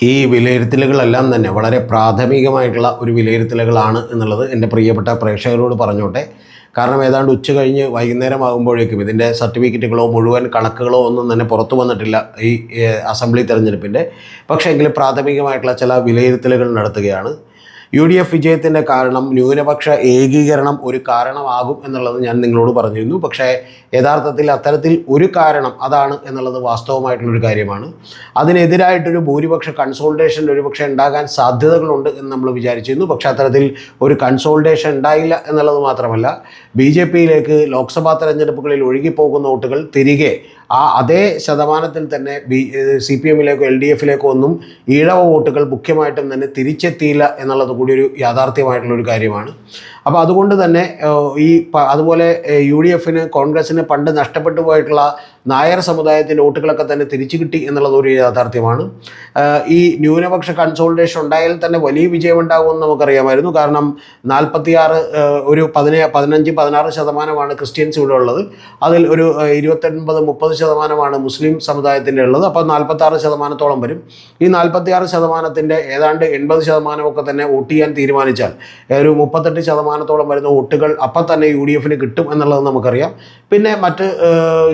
ഈ വിലയിരുത്തലുകളെല്ലാം തന്നെ വളരെ പ്രാഥമികമായിട്ടുള്ള ഒരു വിലയിരുത്തലുകളാണ് എന്നുള്ളത് എൻ്റെ പ്രിയപ്പെട്ട പ്രേക്ഷകരോട് പറഞ്ഞോട്ടെ. കാരണം ഏതാണ്ട് ഉച്ച കഴിഞ്ഞ് വൈകുന്നേരം ആകുമ്പോഴേക്കും ഇതിൻ്റെ സർട്ടിഫിക്കറ്റുകളോ മുഴുവൻ കണക്കുകളോ ഒന്നും തന്നെ പുറത്തു വന്നിട്ടില്ല ഈ അസംബ്ലി തെരഞ്ഞെടുപ്പിൻ്റെ. പക്ഷേ എങ്കിലും പ്രാഥമികമായിട്ടുള്ള ചില വിലയിരുത്തലുകൾ നടത്തുകയാണ്. UDF വിജയത്തിൻ്റെ കാരണം ന്യൂനപക്ഷ ഏകീകരണം ഒരു കാരണമാകും എന്നുള്ളത് ഞാൻ നിങ്ങളോട് പറഞ്ഞിരുന്നു. പക്ഷേ യഥാർത്ഥത്തിൽ അത്തരത്തിൽ ഒരു കാരണം അതാണ് എന്നുള്ളത് വാസ്തവമായിട്ടുള്ളൊരു കാര്യമാണ്. അതിനെതിരായിട്ടൊരു ഭൂരിപക്ഷ കൺസോൾട്ടേഷൻ ഒരുപക്ഷെ ഉണ്ടാകാൻ സാധ്യതകളുണ്ട് എന്ന് നമ്മൾ വിചാരിച്ചിരുന്നു. പക്ഷേ അത്തരത്തിൽ ഒരു കൺസോൾട്ടേഷൻ ഉണ്ടായില്ല എന്നുള്ളത് മാത്രമല്ല, BJPയിലേക്ക് ലോക്സഭാ തെരഞ്ഞെടുപ്പുകളിൽ ഒഴുകിപ്പോകുന്ന വോട്ടുകൾ തിരികെ അതേ ശതമാനത്തിൽ തന്നെ CPMലേക്കോ LDFലേക്കോ ഒന്നും ഈഴവ വോട്ടുകൾ മുഖ്യമായിട്ടും തന്നെ തിരിച്ചെത്തിയില്ല എന്നുള്ളത് കൂടി ഒരു യാഥാർത്ഥ്യമായിട്ടുള്ളൊരു കാര്യമാണ്. അപ്പോൾ അതുകൊണ്ട് തന്നെ അതുപോലെ UDFന് കോൺഗ്രസ്സിന് പണ്ട് നഷ്ടപ്പെട്ടു പോയിട്ടുള്ള നായർ സമുദായത്തിൻ്റെ വോട്ടുകളൊക്കെ തന്നെ തിരിച്ചു കിട്ടി എന്നുള്ളത് ഒരു യാഥാർത്ഥ്യമാണ്. ഈ ന്യൂനപക്ഷ കൺസോൾട്ടേഷൻ ഉണ്ടായാൽ തന്നെ വലിയ വിജയമുണ്ടാകുമെന്ന് നമുക്കറിയാമായിരുന്നു. കാരണം 46 ഒരു 15-16% ക്രിസ്ത്യൻസ് ഇവിടെ ഉള്ളത്. അതിൽ ഒരു 29-30% മുസ്ലിം സമുദായത്തിൻ്റെ ഉള്ളത്. അപ്പോൾ 46% വരും. ഈ 46% ഏതാണ്ട് 80% തന്നെ വോട്ട് ചെയ്യാൻ തീരുമാനിച്ചാൽ ഒരു 38% വരുന്ന വോട്ടുകൾ അപ്പം തന്നെ UDFന് കിട്ടും എന്നുള്ളത് നമുക്കറിയാം. പിന്നെ മറ്റ്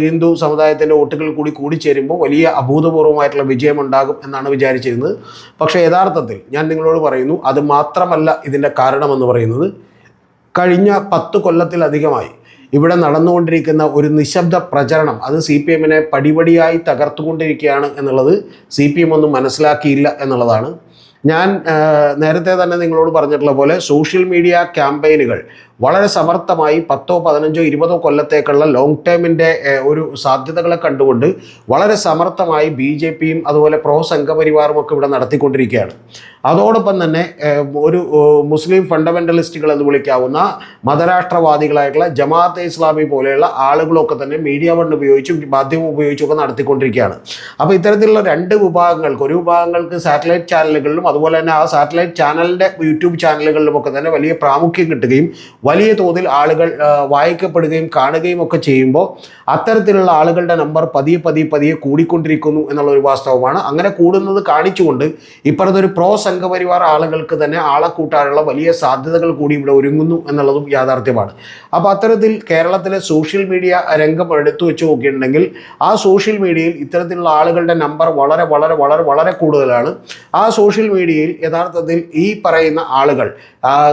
ഹിന്ദു സമുദായത്തിൻ്റെ വോട്ടുകൾ കൂടി ചേരുമ്പോൾ വലിയ അഭൂതപൂർവമായിട്ടുള്ള വിജയമുണ്ടാകും എന്നാണ് വിചാരിച്ചിരുന്നത്. പക്ഷേ യഥാർത്ഥത്തിൽ ഞാൻ നിങ്ങളോട് പറയുന്നു, അത് മാത്രമല്ല ഇതിൻ്റെ കാരണമെന്ന് പറയുന്നത്. കഴിഞ്ഞ 10 കൊല്ലത്തിലധികമായി ഇവിടെ നടന്നുകൊണ്ടിരിക്കുന്ന ഒരു നിശബ്ദ പ്രചരണം, അത് CPMനെ പടിപടിയായി തകർത്തുകൊണ്ടിരിക്കുകയാണ് എന്നുള്ളത് CPM ഒന്നും മനസ്സിലാക്കിയില്ല എന്നുള്ളതാണ്. ഞാൻ നേരത്തെ തന്നെ നിങ്ങളോട് പറഞ്ഞിട്ടുള്ള പോലെ സോഷ്യൽ മീഡിയ ക്യാമ്പയിനുകൾ വളരെ സമർത്ഥമായി 10, 15, 20 കൊല്ലത്തേക്കുള്ള ലോങ് ടേമിൻ്റെ ഒരു സാധ്യതകളെ കണ്ടുകൊണ്ട് വളരെ സമർത്ഥമായി BJPയും അതുപോലെ പ്രോ സംഘപരിവാറും ഒക്കെ ഇവിടെ നടത്തിക്കൊണ്ടിരിക്കുകയാണ്. അതോടൊപ്പം തന്നെ ഒരു മുസ്ലിം ഫണ്ടമെൻ്റലിസ്റ്റുകൾ എന്ന് വിളിക്കാവുന്ന മതരാഷ്ട്രവാദികളായിട്ടുള്ള ജമാഅത്തെ ഇസ്ലാമി പോലെയുള്ള ആളുകളൊക്കെ തന്നെ മീഡിയ വൺ ഉപയോഗിച്ചും മാധ്യമം ഉപയോഗിച്ചൊക്കെ നടത്തിക്കൊണ്ടിരിക്കുകയാണ്. അപ്പോൾ ഇത്തരത്തിലുള്ള രണ്ട് വിഭാഗങ്ങൾക്ക്, ഒരു വിഭാഗങ്ങൾക്ക് സാറ്റലൈറ്റ് ചാനലുകളിലും അതുപോലെ തന്നെ ആ സാറ്റലൈറ്റ് ചാനലിൻ്റെ യൂട്യൂബ് ചാനലുകളിലുമൊക്കെ തന്നെ വലിയ പ്രാമുഖ്യം കിട്ടുകയും വലിയ തോതിൽ ആളുകൾ വായിക്കപ്പെടുകയും കാണുകയും ഒക്കെ ചെയ്യുമ്പോൾ അത്തരത്തിലുള്ള ആളുകളുടെ നമ്പർ പതിയെ കൂടിക്കൊണ്ടിരിക്കുന്നു എന്നുള്ളൊരു വാസ്തവമാണ്. അങ്ങനെ കൂടുന്നത് കാണിച്ചുകൊണ്ട് ഇപ്പുറത്തൊരു പ്രോ സംഘപരിവാർ ആളുകൾക്ക് തന്നെ ആളെ കൂട്ടാനുള്ള വലിയ സാധ്യതകൾ കൂടി ഇവിടെ ഒരുങ്ങുന്നു എന്നുള്ളതും യാഥാർത്ഥ്യമാണ്. അപ്പോൾ അത്തരത്തിൽ കേരളത്തിലെ സോഷ്യൽ മീഡിയ രംഗം എടുത്തു വെച്ച് നോക്കിയിട്ടുണ്ടെങ്കിൽ ആ സോഷ്യൽ മീഡിയയിൽ ഇത്തരത്തിലുള്ള ആളുകളുടെ നമ്പർ വളരെ വളരെ വളരെ വളരെ കൂടുതലാണ്. ആ സോഷ്യൽ മീഡിയയിൽ യഥാർത്ഥത്തിൽ ഈ പറയുന്ന ആളുകൾ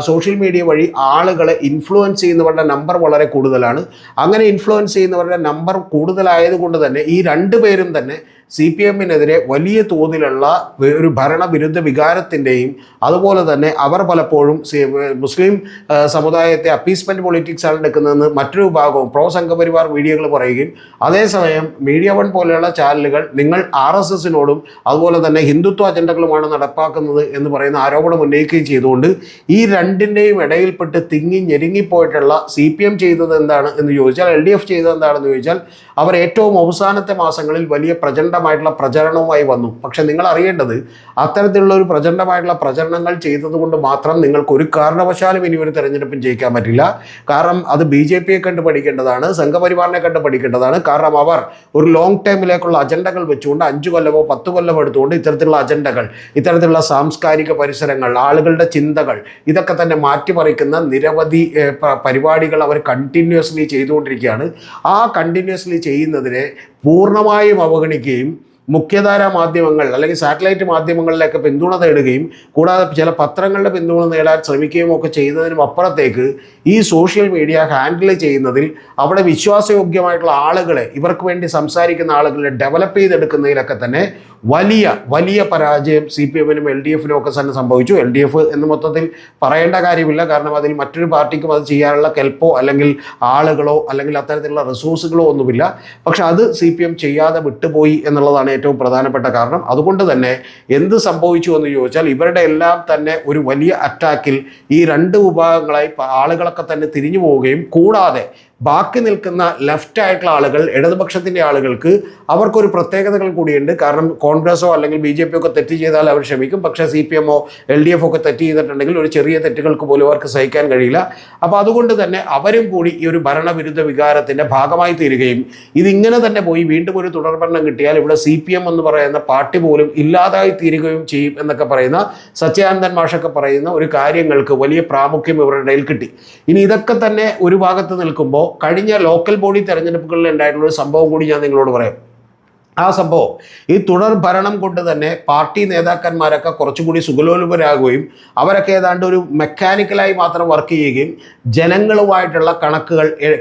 സോഷ്യൽ മീഡിയ വഴി ആളുകളെ ഇൻഫ്ലുവൻസ് ചെയ്യുന്നവരുടെ നമ്പർ വളരെ കൂടുതലാണ്. അങ്ങനെ ഇൻഫ്ലുവൻസ് ചെയ്യുന്നവരുടെ നമ്പർ കൂടുതലായതുകൊണ്ട് തന്നെ ഈ രണ്ടു പേരും തന്നെ CPMനെതിരെ വലിയ തോതിലുള്ള ഒരു ഭരണവിരുദ്ധ വികാരത്തിൻ്റെയും അതുപോലെ തന്നെ അവർ പലപ്പോഴും മുസ്ലിം സമുദായത്തെ അപ്പീസ്മെൻറ്റ് പൊളിറ്റിക്സ് ആണ് എടുക്കുന്നതെന്ന് മറ്റൊരു വിഭാഗവും പ്രോ സംഘപരിവാർ മീഡിയകൾ പറയുകയും അതേസമയം മീഡിയ വൺ പോലെയുള്ള ചാനലുകൾ നിങ്ങൾ RSSനോടും അതുപോലെ തന്നെ ഹിന്ദുത്വ അജണ്ടകളുമാണ് നടപ്പാക്കുന്നത് എന്ന് പറയുന്ന ആരോപണം ഉന്നയിക്കുകയും ചെയ്തുകൊണ്ട് ഈ രണ്ടിൻ്റെയും ഇടയിൽപ്പെട്ട് തിങ്ങി ഞെരുങ്ങിപ്പോയിട്ടുള്ള CPM ചെയ്തത് എന്താണ് എന്ന് ചോദിച്ചാൽ, LDF ചെയ്തത് എന്താണെന്ന് ചോദിച്ചാൽ, അവർ ഏറ്റവും അവസാനത്തെ മാസങ്ങളിൽ വലിയ പ്രചണ്ഡമായിട്ടുള്ള പ്രചരണവുമായി വന്നു. പക്ഷെ നിങ്ങൾ അറിയേണ്ടത്, അത്തരത്തിലുള്ള ഒരു പ്രചണ്ഡമായിട്ടുള്ള പ്രചരണങ്ങൾ ചെയ്തതുകൊണ്ട് മാത്രം നിങ്ങൾക്ക് ഒരു കാരണവശാലും ഇനി ഒരു തെരഞ്ഞെടുപ്പും ജയിക്കാൻ പറ്റില്ല. കാരണം അത് BJPയെ കണ്ട് പഠിക്കേണ്ടതാണ്, സംഘപരിവാറിനെ കണ്ട് പഠിക്കേണ്ടതാണ്. കാരണം അവർ ഒരു ലോങ് ടൈമിലേക്കുള്ള അജണ്ടകൾ വെച്ചുകൊണ്ട് 5 കൊല്ലമോ 10 കൊല്ലമോ എടുത്തുകൊണ്ട് ഇത്തരത്തിലുള്ള അജണ്ടകൾ, ഇത്തരത്തിലുള്ള സാംസ്കാരിക പരിസരങ്ങൾ, ആളുകളുടെ ചിന്തകൾ, ഇതൊക്കെ തന്നെ മാറ്റിമറിക്കുന്ന നിരവധി പരിപാടികൾ അവർ കണ്ടിന്യൂസ്ലി ചെയ്തുകൊണ്ടിരിക്കുകയാണ്. ആ കണ്ടിന്യൂസ്ലി ചെയ്യുന്നതിനെ പൂർണ്ണമായും അവഗണിക്കുകയും മുഖ്യധാരാ മാധ്യമങ്ങൾ അല്ലെങ്കിൽ സാറ്റലൈറ്റ് മാധ്യമങ്ങളിലൊക്കെ പിന്തുണ തേടുകയും കൂടാതെ ചില പത്രങ്ങളുടെ പിന്തുണ നേടാൻ ശ്രമിക്കുകയും ഒക്കെ ചെയ്യുന്നതിനും അപ്പുറത്തേക്ക് ഈ സോഷ്യൽ മീഡിയ ഹാൻഡിൽ ചെയ്യുന്നതിൽ അവിടെ വിശ്വാസയോഗ്യമായിട്ടുള്ള ആളുകളെ, ഇവർക്ക് വേണ്ടി സംസാരിക്കുന്ന ആളുകളെ ഡെവലപ്പ് ചെയ്തെടുക്കുന്നതിലൊക്കെ തന്നെ വലിയ വലിയ പരാജയം CPMനും LDFനും ഒക്കെ തന്നെ സംഭവിച്ചു. LDF എന്ന് മൊത്തത്തിൽ പറയേണ്ട കാര്യമില്ല, കാരണം അതിൽ മറ്റൊരു പാർട്ടിക്കും അത് ചെയ്യാനുള്ള കെൽപ്പോ അല്ലെങ്കിൽ ആളുകളോ അല്ലെങ്കിൽ അത്തരത്തിലുള്ള റിസോഴ്സുകളോ ഒന്നുമില്ല. പക്ഷെ അത് CPM ചെയ്യാതെ വിട്ടുപോയി എന്നുള്ളതാണ് ഏറ്റവും പ്രധാനപ്പെട്ട കാരണം. അതുകൊണ്ട് തന്നെ എന്ത് സംഭവിച്ചു എന്ന് ചോദിച്ചാൽ, ഇവരുടെ എല്ലാം തന്നെ ഒരു വലിയ അറ്റാക്കിൽ ഈ രണ്ട് വിഭാഗങ്ങളായി ആളുകളൊക്കെ തന്നെ തിരിഞ്ഞു പോവുകയും കൂടാതെ ബാക്കി നിൽക്കുന്ന ലെഫ്റ്റ് ആയിട്ടുള്ള ആളുകൾ, ഇടതുപക്ഷത്തിൻ്റെ ആളുകൾക്ക് അവർക്കൊരു പ്രത്യേകതകൾ കൂടിയുണ്ട്. കാരണം കോൺഗ്രസോ അല്ലെങ്കിൽ BJP ഒക്കെ തെറ്റ് ചെയ്താൽ അവർ ക്ഷമിക്കും. പക്ഷേ CPM ഓ LDF ഒക്കെ തെറ്റ് ചെയ്തിട്ടുണ്ടെങ്കിൽ ഒരു ചെറിയ തെറ്റുകൾക്ക് പോലും അവർക്ക് സഹിക്കാൻ കഴിയില്ല. അപ്പോൾ അതുകൊണ്ട് തന്നെ അവരും കൂടി ഈ ഒരു ഭരണവിരുദ്ധ വികാരത്തിൻ്റെ ഭാഗമായി തീരുകയും ഇതിങ്ങനെ തന്നെ പോയി വീണ്ടും ഒരു തുടർഭരണം കിട്ടിയാൽ ഇവിടെ CPM എന്ന് പറയുന്ന പാർട്ടി പോലും ഇല്ലാതായി തീരുകയും ചെയ്യും എന്നൊക്കെ പറയുന്ന സച്ചിദാനന്ദൻ മാഷൊക്കെ പറയുന്ന ഒരു കാര്യങ്ങൾക്ക് വലിയ പ്രാമുഖ്യം ഇവരുടെ ഇടയിൽ കിട്ടി. ഇനി ഇതൊക്കെ തന്നെ ഒരു ഭാഗത്ത് നിൽക്കുമ്പോൾ കഴിഞ്ഞ ലോക്കൽ ബോഡി തെരഞ്ഞെടുപ്പുകളിൽ ഉണ്ടായിട്ടുള്ള ഒരു സംഭവം കൂടി ഞാൻ നിങ്ങളോട് പറയാം. ആ സംഭവം ഈ തുടർ ഭരണം കൊണ്ട് തന്നെ പാർട്ടി നേതാക്കന്മാരൊക്കെ കുറച്ചുകൂടി സുഖലോലുപരാകുകയും അവരൊക്കെ ഏതാണ്ട് ഒരു മെക്കാനിക്കലായി മാത്രം വർക്ക് ചെയ്യുകയും ജനങ്ങളുമായിട്ടുള്ള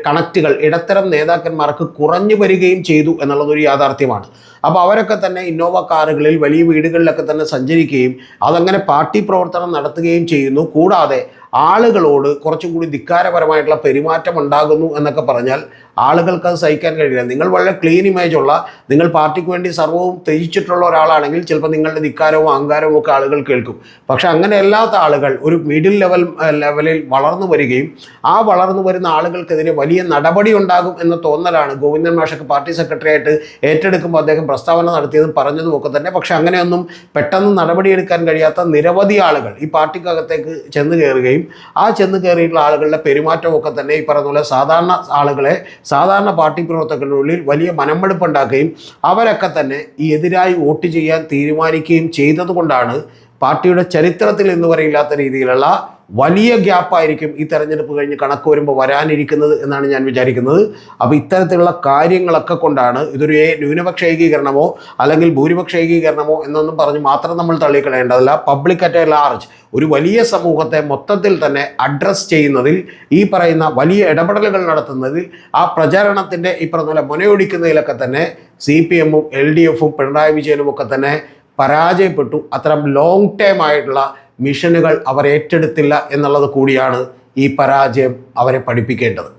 കണക്റ്റുകൾ ഇടത്തരം നേതാക്കന്മാർക്ക് കുറഞ്ഞു വരികയും ചെയ്തു എന്നുള്ളതൊരു യാഥാർത്ഥ്യമാണ്. അപ്പോൾ അവരൊക്കെ തന്നെ ഇന്നോവ കാറുകളിൽ വലിയ വീടുകളിലൊക്കെ തന്നെ സഞ്ചരിക്കുകയും അതങ്ങനെ പാർട്ടി പ്രവർത്തനം നടത്തുകയും ചെയ്യുന്നു. കൂടാതെ ആളുകളോട് കുറച്ചും കൂടി ധിക്കാരപരമായിട്ടുള്ള പെരുമാറ്റം ഉണ്ടാകുന്നു എന്നൊക്കെ പറഞ്ഞാൽ ആളുകൾക്ക് അത് സഹിക്കാൻ കഴിയില്ല. നിങ്ങൾ വളരെ ക്ലീൻ ഇമേജുള്ള, നിങ്ങൾ പാർട്ടിക്ക് വേണ്ടി സർവ്വവും ത്യജിച്ചിട്ടുള്ള ഒരാളാണെങ്കിൽ ചിലപ്പോൾ നിങ്ങളുടെ ധിക്കാരവും അഹങ്കാരവും ഒക്കെ ആളുകൾ കേൾക്കും. പക്ഷെ അങ്ങനെ അല്ലാത്ത ആളുകൾ ഒരു മിഡിൽ ലെവലിൽ വളർന്നു വരികയും ആ വളർന്നു വരുന്ന ആളുകൾക്കെതിരെ വലിയ നടപടി ഉണ്ടാകും എന്ന തോന്നലാണ് ഗോവിന്ദൻ മാഷൊക്കെ പാർട്ടി സെക്രട്ടറി ആയിട്ട് ഏറ്റെടുക്കുമ്പോൾ അദ്ദേഹം പ്രസ്താവന നടത്തിയതും പറഞ്ഞതും ഒക്കെ തന്നെ. പക്ഷെ അങ്ങനെയൊന്നും പെട്ടെന്ന് നടപടിയെടുക്കാൻ കഴിയാത്ത നിരവധി ആളുകൾ ഈ പാർട്ടിക്കകത്തേക്ക് ചെന്ന് കയറുകയും ആ ചെന്ന് കയറിയിട്ടുള്ള ആളുകളുടെ പെരുമാറ്റമൊക്കെ തന്നെ ഈ പറഞ്ഞ പോലെ സാധാരണ പാർട്ടി പ്രവർത്തകരുടെ വലിയ മനമെടുപ്പുണ്ടാക്കുകയും അവരൊക്കെ തന്നെ ഈ എതിരായി വോട്ട് ചെയ്യാൻ തീരുമാനിക്കുകയും ചെയ്തതുകൊണ്ടാണ് പാർട്ടിയുടെ ചരിത്രത്തിൽ ഇന്ന് വരെ ഇല്ലാത്ത രീതിയിലുള്ള വലിയ ഗ്യാപ്പായിരിക്കും ഈ തെരഞ്ഞെടുപ്പ് കഴിഞ്ഞ് കണക്ക് വരുമ്പോൾ വരാനിരിക്കുന്നത് എന്നാണ് ഞാൻ വിചാരിക്കുന്നത്. അപ്പോൾ ഇത്തരത്തിലുള്ള കാര്യങ്ങളൊക്കെ കൊണ്ടാണ് ഇതൊരു ന്യൂനപക്ഷ ഏകീകരണമോ അല്ലെങ്കിൽ ഭൂരിപക്ഷ ഏകീകരണമോ എന്നൊന്നും പറഞ്ഞ് മാത്രം നമ്മൾ തള്ളിക്കളയേണ്ടതല്ല. പബ്ലിക് അറ്റ് എ ലാർജ് ഒരു വലിയ സമൂഹത്തെ മൊത്തത്തിൽ തന്നെ അഡ്രസ്സ് ചെയ്യുന്നതിൽ, ഈ പറയുന്ന വലിയ ഇടപെടലുകൾ നടത്തുന്നതിൽ, ആ പ്രചാരണത്തിൻ്റെ ഈ പറഞ്ഞ പോലെ മുനയൊടിക്കുന്നതിലൊക്കെ തന്നെ CPM ഉം LDFും പിണറായി വിജയനും ഒക്കെ തന്നെ പരാജയപ്പെട്ടു. അത്തരം ലോങ് ടേം ആയിട്ടുള്ള മിഷനുകൾ അവർ ഏറ്റെടുത്തില്ല എന്നുള്ളത് കൂടിയാണ് ഈ പരാജയം അവരെ പഠിപ്പിക്കേണ്ടത്.